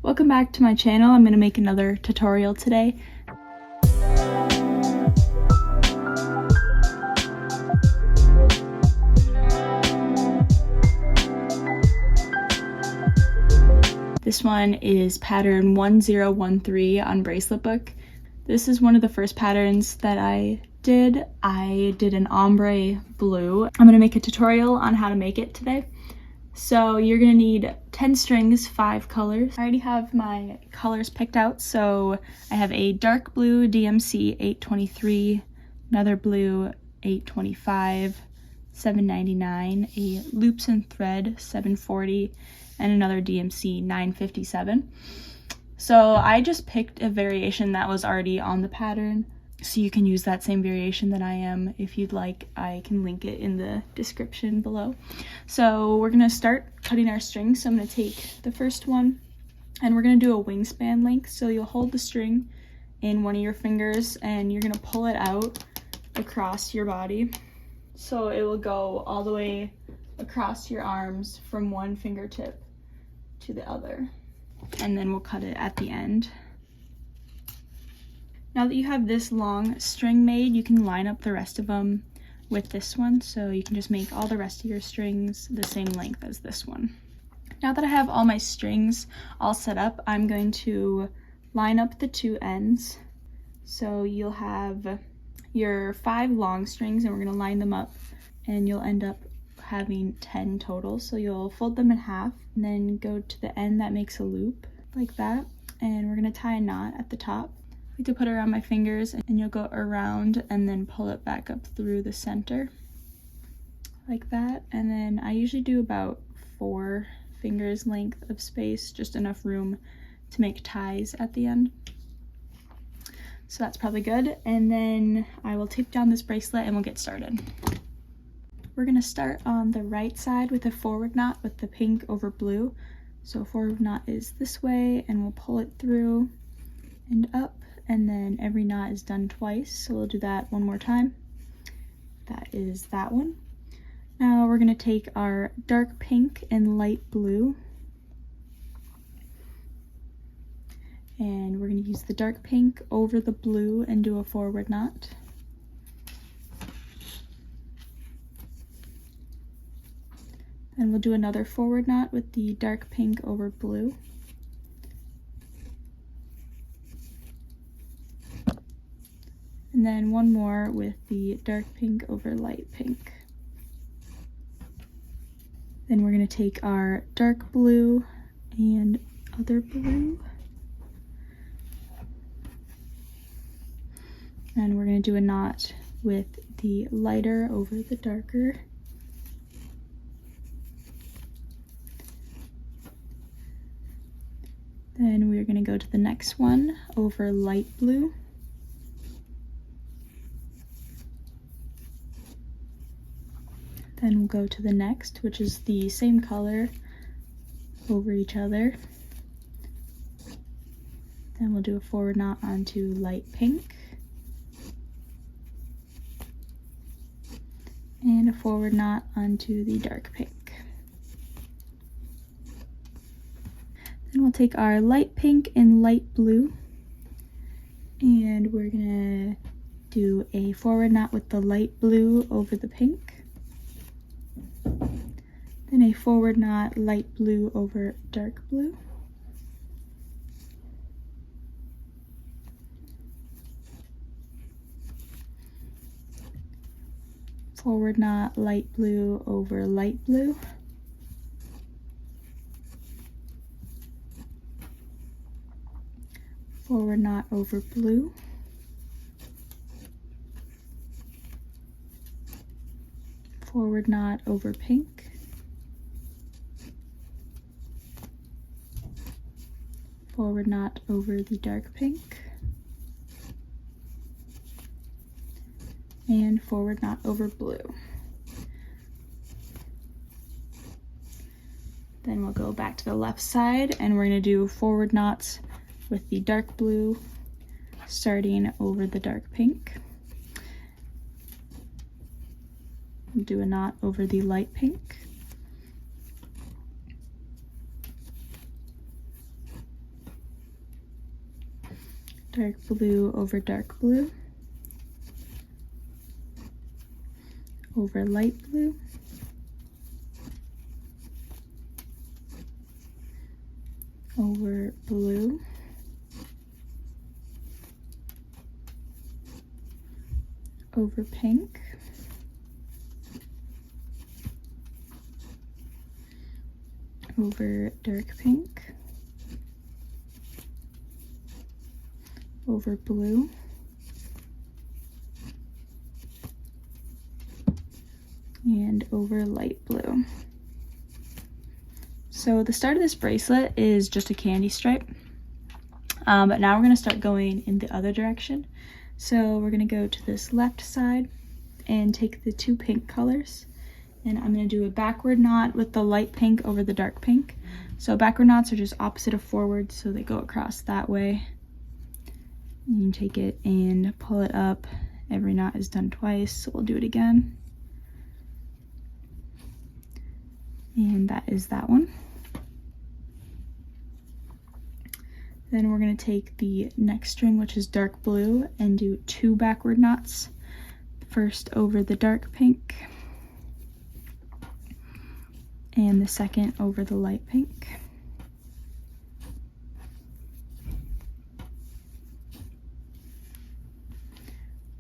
Welcome back to my channel. I'm going to make another tutorial today. This one is pattern 1013 on Bracelet Book. This is one of the first patterns that I did. I did an ombre blue. I'm going to make a tutorial on how to make it today. So you're going to need 10 strings, 5 colors. I already have my colors picked out. So I have a dark blue DMC 823, another blue 825, 799, a loops and thread 740, and another DMC 957. So I just picked a variation that was already on the pattern. So you can use that same variation that I am. If you'd like, I can link it in the description below. So we're gonna start cutting our strings. So I'm gonna take the first one and we're gonna do a wingspan length. So you'll hold the string in one of your fingers and you're gonna pull it out across your body. So it will go all the way across your arms from one fingertip to the other. And then we'll cut it at the end. Now that you have this long string made, you can line up the rest of them with this one. So you can just make all the rest of your strings the same length as this one. Now that I have all my strings all set up, I'm going to line up the two ends. So you'll have your 5 long strings and we're gonna line them up and you'll end up having 10 total. So you'll fold them in half and then go to the end that makes a loop like that. And we're gonna tie a knot at the top. To put it around my fingers and you'll go around and then pull it back up through the center like that. And then I usually do about 4 fingers length of space, just enough room to make ties at the end. So that's probably good. And then I will tape down this bracelet and we'll get started. We're gonna start on the right side with a forward knot with the pink over blue. So forward knot is this way and we'll pull it through and up. And then every knot is done twice, so we'll do that one more time. That is that one. Now we're going to take our dark pink and light blue, and we're going to use the dark pink over the blue and do a forward knot. Then we'll do another forward knot with the dark pink over blue. And then one more with the dark pink over light pink. Then we're going to take our dark blue and other blue. And we're going to do a knot with the lighter over the darker. Then we're going to go to the next one over light blue. Then we'll go to the next, which is the same color over each other. Then we'll do a forward knot onto light pink. And a forward knot onto the dark pink. Then we'll take our light pink and light blue. And we're gonna do a forward knot with the light blue over the pink. Then a forward knot, light blue over dark blue. Forward knot, light blue over light blue. Forward knot over blue. Forward knot over pink. Forward knot over the dark pink. And forward knot over blue. Then we'll go back to the left side and we're going to do forward knots with the dark blue starting over the dark pink. We'll do a knot over the light pink. dark blue over dark blue, over light blue, over blue, over pink, over dark pink, over blue, and over light blue. So the start of this bracelet is just a candy stripe, but now we're going to start going in the other direction. So we're going to go to this left side and take the two pink colors, and I'm going to do a backward knot with the light pink over the dark pink. So backward knots are just opposite of forward, so they go across that way. And you take it and pull it up. Every knot is done twice, so we'll do it again. And that is that one. Then we're going to take the next string, which is dark blue, and do two backward knots. First over the dark pink, and the second over the light pink.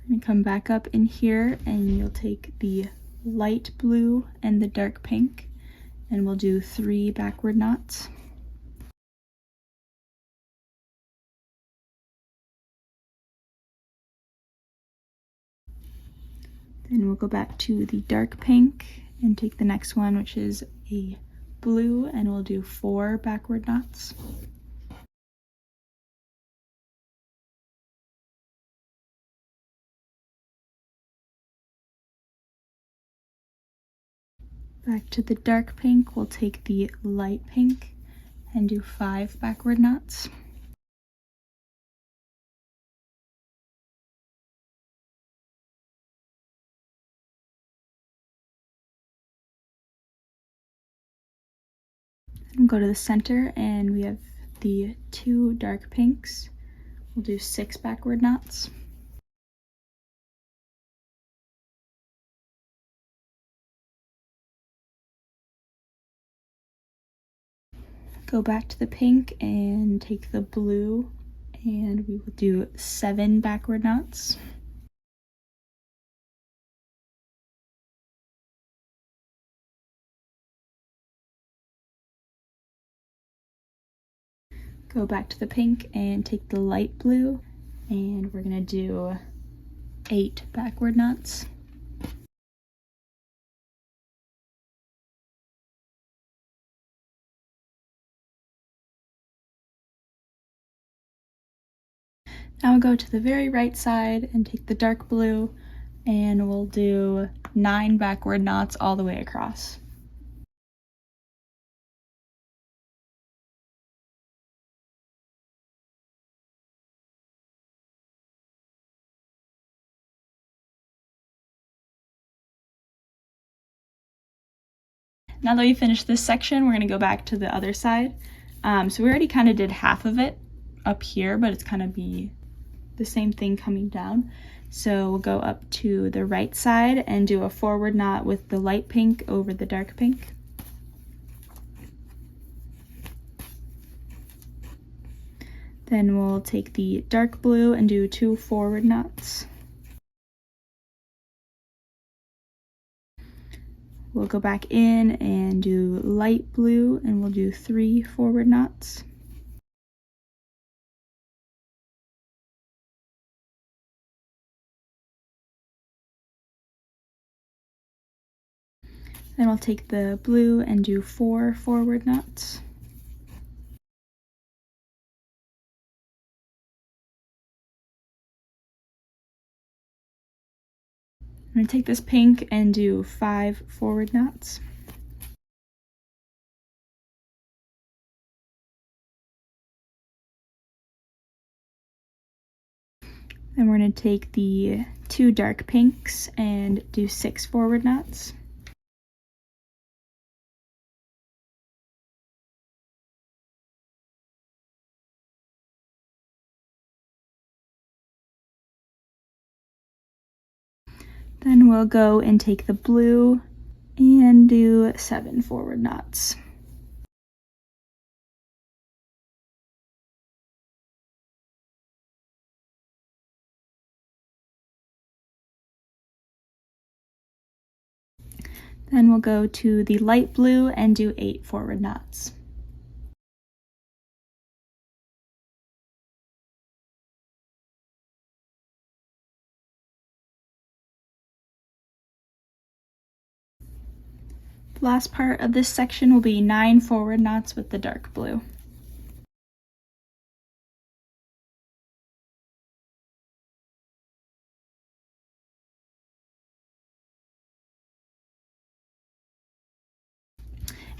We're going to come back up in here, and you'll take the light blue and the dark pink, and we'll do 3 backward knots. Then we'll go back to the dark pink and take the next one, which is a blue, and we'll do 4 backward knots. Back to the dark pink, we'll take the light pink and do 5 backward knots. And go to the center, and we have the 2 dark pinks. We'll do 6 backward knots. Go back to the pink and take the blue, and we will do 7 backward knots. Go back to the pink and take the light blue, and we're gonna do 8 backward knots. Now we'll go to the very right side and take the dark blue, and we'll do 9 backward knots all the way across. Now that we finished this section, we're going to go back to the other side. So we already kind of did half of it up here, but it's kind of be the same thing coming down. So we'll go up to the right side and do a forward knot with the light pink over the dark pink. Then we'll take the dark blue and do 2 forward knots. We'll go back in and do light blue, and we'll do 3 forward knots. Then we'll take the blue and do 4 forward knots. I'm going to take this pink and do 5 forward knots. Then we're going to take the 2 dark pinks and do 6 forward knots. Then we'll go and take the blue and do 7 forward knots. Then we'll go to the light blue and do 8 forward knots. The last part of this section will be 9 forward knots with the dark blue.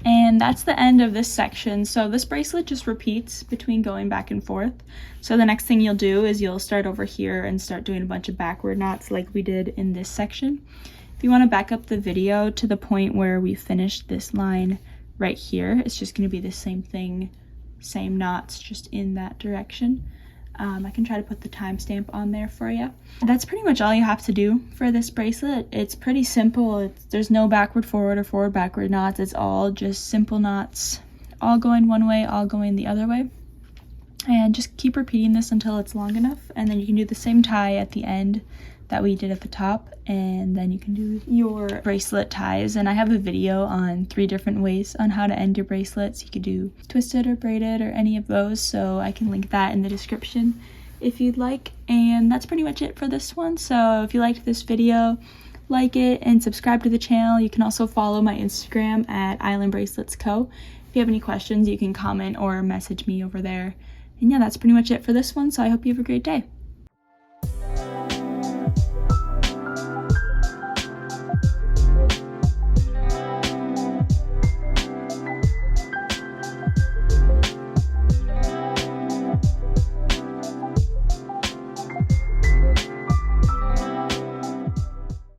And that's the end of this section. So this bracelet just repeats between going back and forth. So the next thing you'll do is you'll start over here and start doing a bunch of backward knots like we did in this section. If you want to back up the video to the point where we finished this line right here, it's just going to be the same thing, same knots, just in that direction. I can try to put the timestamp on there for you. That's pretty much all you have to do for this bracelet. It's pretty simple. There's no backward forward or forward backward knots. It's all just simple knots, all going one way, all going the other way. And just keep repeating this until it's long enough, and then you can do the same tie at the end that we did at the top, and then you can do your bracelet ties. And I have a video on 3 different ways on how to end your bracelets. You could do twisted or braided or any of those, so I can link that in the description if you'd like. And that's pretty much it for this one. So if you liked this video, like it and subscribe to the channel. You can also follow my Instagram at Island Bracelets Co. If you have any questions, you can comment or message me over there. And yeah, that's pretty much it for this one, so I hope you have a great day.